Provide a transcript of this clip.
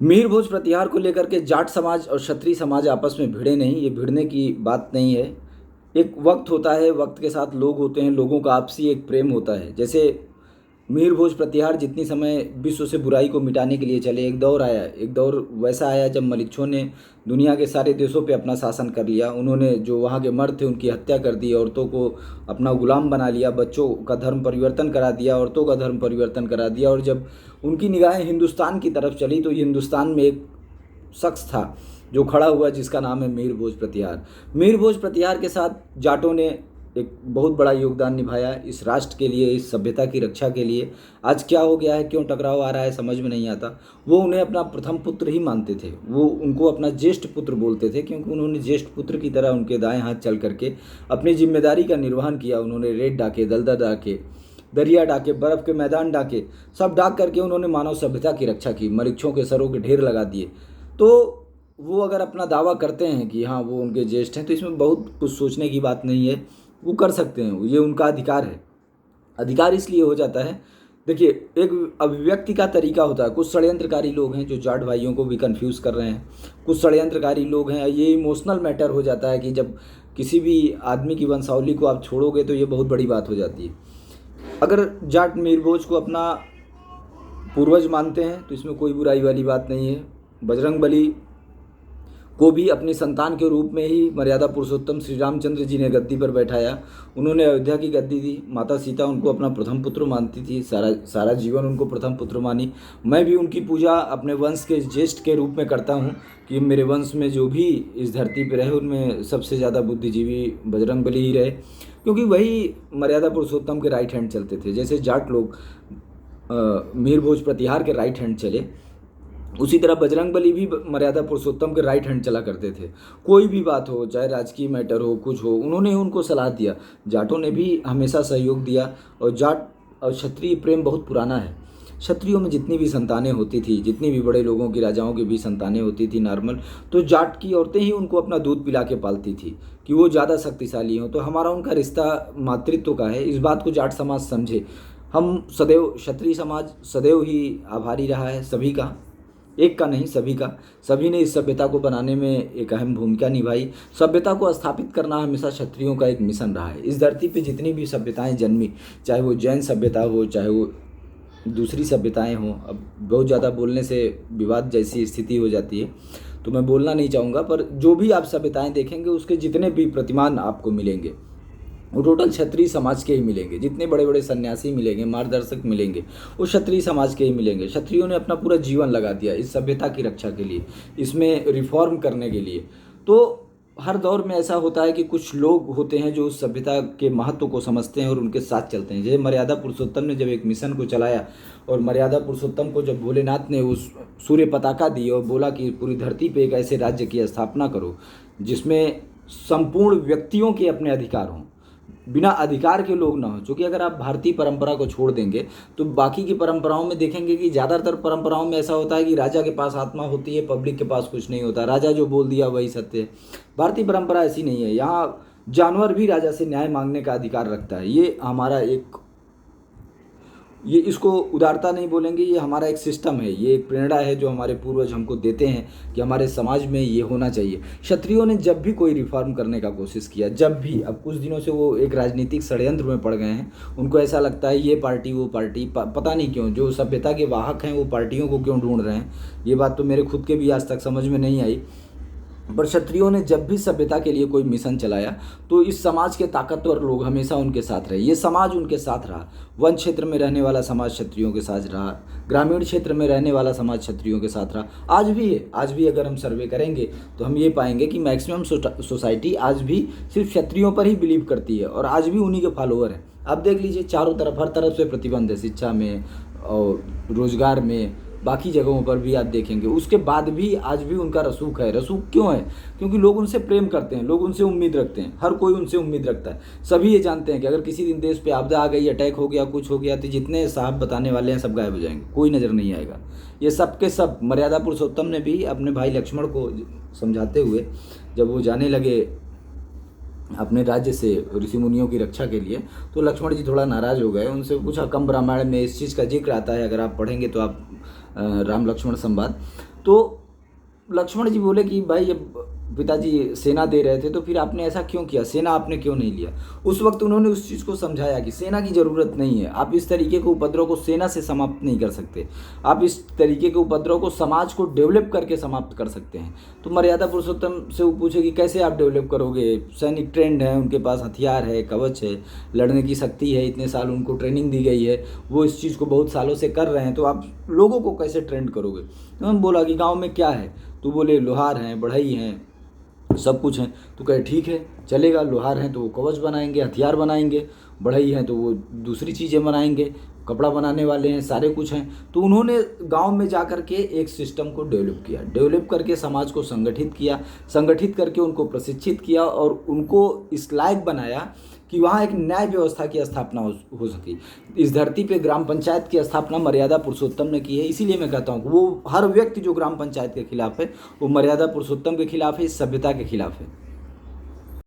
मीर भोज प्रतिहार को लेकर के जाट समाज और क्षत्रिय समाज आपस में भिड़े नहीं, ये भिड़ने की बात नहीं है। एक वक्त होता है, वक्त के साथ लोग होते हैं, लोगों का आपसी एक प्रेम होता है। जैसे मीर भोज प्रतिहार जितनी समय विश्व से बुराई को मिटाने के लिए चले, एक दौर आया, एक दौर वैसा आया जब मलिच्छों ने दुनिया के सारे देशों पे अपना शासन कर लिया। उन्होंने जो वहाँ के मर्द थे उनकी हत्या कर दी, औरतों को अपना गुलाम बना लिया, बच्चों का धर्म परिवर्तन करा दिया, औरतों का धर्म परिवर्तन करा दिया। और जब उनकी निगाहें हिंदुस्तान की तरफ चली तो हिंदुस्तान में एक शख्स था जो खड़ा हुआ, जिसका नाम है मीर भोज प्रतिहार। मीर भोज प्रतिहार के साथ जाटों ने एक बहुत बड़ा योगदान निभाया इस राष्ट्र के लिए, इस सभ्यता की रक्षा के लिए। आज क्या हो गया है, क्यों टकराव आ रहा है, समझ में नहीं आता। वो उन्हें अपना प्रथम पुत्र ही मानते थे, वो उनको अपना ज्येष्ठ पुत्र बोलते थे, क्योंकि उन्होंने ज्येष्ठ पुत्र की तरह उनके दाएं हाथ चल करके अपनी जिम्मेदारी का निर्वहन किया। उन्होंने रेत डाके, दलदल डाके, दरिया डाके, बर्फ़ के मैदान डाके, सब डाक करके उन्होंने मानव सभ्यता की रक्षा की, मरीक्षों के सरों के ढेर लगा दिए। तो वो अगर अपना दावा करते हैं कि हाँ वो उनके ज्येष्ठ हैं, तो इसमें बहुत कुछ सोचने की बात नहीं है। वो कर सकते हैं, ये उनका अधिकार है। अधिकार इसलिए हो जाता है, देखिए, एक अभिव्यक्ति का तरीका होता है। कुछ षड्यंत्रकारी लोग हैं जो जाट भाइयों को भी कंफ्यूज कर रहे हैं। कुछ षड्यंत्रकारी लोग हैं, ये इमोशनल मैटर हो जाता है कि जब किसी भी आदमी की वंशावली को आप छोड़ोगे तो ये बहुत बड़ी बात हो जाती है। अगर जाट मीर भोज को अपना पूर्वज मानते हैं तो इसमें कोई बुराई वाली बात नहीं है। बजरंगबली को भी अपनी संतान के रूप में ही मर्यादा पुरुषोत्तम श्री रामचंद्र जी ने गद्दी पर बैठाया। उन्होंने अयोध्या की गद्दी दी। माता सीता उनको अपना प्रथम पुत्र मानती थी, सारा जीवन उनको प्रथम पुत्र मानी। मैं भी उनकी पूजा अपने वंश के ज्येष्ठ के रूप में करता हूँ कि मेरे वंश में जो भी इस धरती पर रहे उनमें सबसे ज़्यादा बुद्धिजीवी बजरंगबली ही रहे, क्योंकि वही मर्यादा पुरुषोत्तम के राइट हैंड चलते थे। जैसे जाट लोग मीर भोज प्रतिहार के राइट हैंड चले, उसी तरह बजरंगबली भी मर्यादा पुरुषोत्तम के राइट हैंड चला करते थे। कोई भी बात हो, चाहे राजकीय मैटर हो, कुछ हो, उन्होंने उनको सलाह दिया। जाटों ने भी हमेशा सहयोग दिया। और जाट और क्षत्रिय प्रेम बहुत पुराना है। क्षत्रियों में जितनी भी संतानें होती थी, जितनी भी बड़े लोगों की, राजाओं की भी संतानें होती थी नॉर्मल, तो जाट की औरतें ही उनको अपना दूध पिला के पालती थी कि वो ज़्यादा शक्तिशाली हों। तो हमारा उनका रिश्ता मातृत्व का है। इस बात को जाट समाज समझे। हम सदैव, क्षत्रिय समाज सदैव ही आभारी रहा है सभी का, एक का नहीं, सभी का। सभी ने इस सभ्यता को बनाने में एक अहम भूमिका निभाई। सभ्यता को स्थापित करना हमेशा क्षत्रियों का एक मिशन रहा है। इस धरती पे जितनी भी सभ्यताएं जन्मी, चाहे वो जैन सभ्यता हो, चाहे वो दूसरी सभ्यताएं हों, अब बहुत ज़्यादा बोलने से विवाद जैसी स्थिति हो जाती है तो मैं बोलना नहीं चाहूँगा, पर जो भी आप सभ्यताएं देखेंगे उसके जितने भी प्रतिमान आपको मिलेंगे वो टोटल क्षत्रिय समाज के ही मिलेंगे। जितने बड़े बड़े सन्यासी मिलेंगे, मार्गदर्शक मिलेंगे, वो क्षत्रिय समाज के ही मिलेंगे। क्षत्रियों ने अपना पूरा जीवन लगा दिया इस सभ्यता की रक्षा के लिए, इसमें रिफॉर्म करने के लिए। तो हर दौर में ऐसा होता है कि कुछ लोग होते हैं जो उस सभ्यता के महत्व को समझते हैं और उनके साथ चलते हैं। जैसे मर्यादा पुरुषोत्तम ने जब एक मिशन को चलाया और मर्यादा पुरुषोत्तम को जब भोलेनाथ ने उस सूर्य पताका दी और बोला कि पूरी धरती पे एक ऐसे राज्य की स्थापना करो जिसमें संपूर्ण व्यक्तियों के अपने अधिकार हों, बिना अधिकार के लोग ना हो। क्योंकि अगर आप भारतीय परंपरा को छोड़ देंगे तो बाकी की परंपराओं में देखेंगे कि ज़्यादातर परंपराओं में ऐसा होता है कि राजा के पास आत्मा होती है, पब्लिक के पास कुछ नहीं होता। राजा जो बोल दिया वही सत्य है। भारतीय परंपरा ऐसी नहीं है। यहाँ जानवर भी राजा से न्याय मांगने का अधिकार रखता है। ये इसको उदारता नहीं बोलेंगे, ये हमारा एक सिस्टम है, ये एक प्रेरणा है जो हमारे पूर्वज हमको देते हैं कि हमारे समाज में ये होना चाहिए। क्षत्रियों ने जब भी कोई रिफॉर्म करने का कोशिश किया, जब भी, अब कुछ दिनों से वो एक राजनीतिक षड्यंत्र में पड़ गए हैं। उनको ऐसा लगता है ये पार्टी वो पार्टी, पता नहीं क्यों जो सभ्यता के वाहक हैं वो पार्टियों को क्यों ढूंढ रहे हैं, ये बात तो मेरे खुद के भी आज तक समझ में नहीं आई। पर क्षत्रियों ने जब भी सभ्यता के लिए कोई मिशन चलाया तो इस समाज के ताकतवर लोग हमेशा उनके साथ रहे। ये समाज उनके साथ रहा। वन क्षेत्र में रहने वाला समाज क्षत्रियों के साथ रहा, ग्रामीण क्षेत्र में रहने वाला समाज क्षत्रियों के साथ रहा, आज भी है। आज भी अगर हम सर्वे करेंगे तो हम ये पाएंगे कि मैक्सिमम सोसाइटी आज भी सिर्फ क्षत्रियों पर ही बिलीव करती है और आज भी उन्हीं के फॉलोअर हैं। आप देख लीजिए, चारों तरफ, हर तरफ से प्रतिबंध है, शिक्षा में और रोजगार में, बाकी जगहों पर भी आप देखेंगे। उसके बाद भी आज भी उनका रसूख है। रसूख क्यों है? क्योंकि लोग उनसे प्रेम करते हैं, लोग उनसे उम्मीद रखते हैं। हर कोई उनसे उम्मीद रखता है। सभी ये जानते हैं कि अगर किसी दिन देश पे आपदा आ गई, अटैक हो गया, कुछ हो गया, तो जितने साहब बताने वाले हैं सब गायब हो जाएंगे, कोई नज़र नहीं आएगा। ये सब के सब मर्यादा पुरुषोत्तम ने भी अपने भाई लक्ष्मण को समझाते हुए, जब वो जाने लगे अपने राज्य से ऋषि मुनियों की रक्षा के लिए, तो लक्ष्मण जी थोड़ा नाराज़ हो गए। उनसे पूछा, कम रामायण में इस चीज़ का जिक्र आता है, अगर आप पढ़ेंगे तो आप राम लक्ष्मण संवाद, तो लक्ष्मण जी बोले कि भाई जब पिताजी सेना दे रहे थे तो फिर आपने ऐसा क्यों किया, सेना आपने क्यों नहीं लिया। उस वक्त उन्होंने उस चीज़ को समझाया कि सेना की ज़रूरत नहीं है, आप इस तरीके के उपद्रव को सेना से समाप्त नहीं कर सकते, आप इस तरीके के उपद्रव को समाज को डेवलप करके समाप्त कर सकते हैं। तो मर्यादा पुरुषोत्तम से वो पूछे कि कैसे आप डेवलप करोगे, सैनिक ट्रेंड है, उनके पास हथियार है, कवच है, लड़ने की शक्ति है, इतने साल उनको ट्रेनिंग दी गई है, वो इस चीज़ को बहुत सालों से कर रहे हैं, तो आप लोगों को कैसे ट्रेंड करोगे। तो उन्होंने बोला कि गाँव में क्या है, तो बोले लोहार हैं, बढ़ई हैं, सब कुछ हैं। तो कहे ठीक है चलेगा, लोहार हैं तो वो कवच बनाएंगे, हथियार बनाएंगे, बढ़ई हैं तो वो दूसरी चीज़ें बनाएंगे, कपड़ा बनाने वाले हैं, सारे कुछ हैं। तो उन्होंने गांव में जा कर के एक सिस्टम को डेवलप किया, डेवलप करके समाज को संगठित किया, संगठित करके उनको प्रशिक्षित किया और उनको इस लायक बनाया कि वहाँ एक न्याय व्यवस्था की स्थापना हो सके। इस धरती पे ग्राम पंचायत की स्थापना मर्यादा पुरुषोत्तम ने की है। इसीलिए मैं कहता हूँ कि वो हर व्यक्ति जो ग्राम पंचायत के खिलाफ है वो मर्यादा पुरुषोत्तम के खिलाफ है, इस सभ्यता के खिलाफ है।